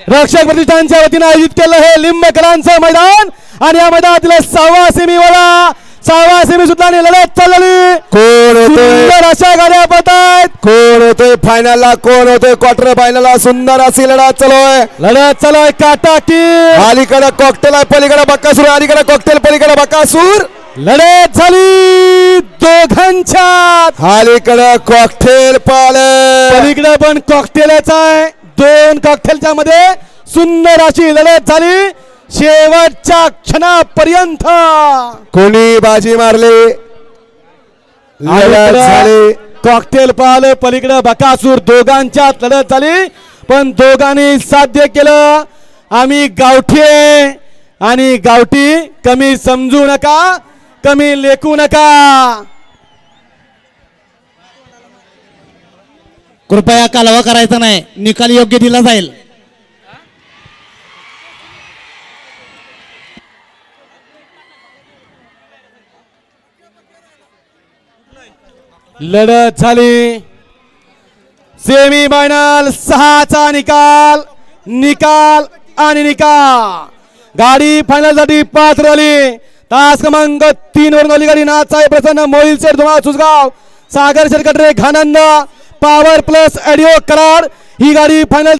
रक्षक प्रतिष्ठानच्या वतीने आयोजित केलं हे लिंबकरांचं मैदान आणि या मैदानातील 6वा सेमीवाला 6वा सेमी सुद्धा लढत चालली. कोण होतोय अशा गाड्या पळतायत. कोण होतोय फायनलला कोण होतोय क्वार्टर फायनलला सुंदर अशी लढत चालू आहे. काटा की अलीकडे कॉकटेल आहे पलीकडे बकासूर अलीकडे कॉकटेल पलीकडे बकासूर लढत झाली दोघांच्यात. अलीकडे कॉकटेल पाले पलीकडे पण कॉकटेलच आहे. 2 कॉकटेलच्या मध्ये सुंदर अशी लढत झाली शेवटच्या क्षणापर्यंत. कोणी बाजी मारली लढत झाली. कॉकटेल पाहिलं पलीकडे बकासूर दोघांच्यात लढत झाली पण दोघांनी साध्य केलं. आम्ही गावठी आहे आणि गावठी कमी समजू नका कमी लेखू नका. कृपया कालवा करायचा नाही निकाल योग्य दिला जाईल. लढत झाली सेमी फायनल 6चा निकाल आणि निकाल. गाडी फायनल साठी पात्र झाली. तास क्रमांक 3 वरून आली गाडी नाथसाहेब प्रसन्न मोहिल शेठ धुमाळ सुसगाव सागर शेरकटरे घानंद पॉवर प्लस ऑडिओ कराड ही गाडी फायनल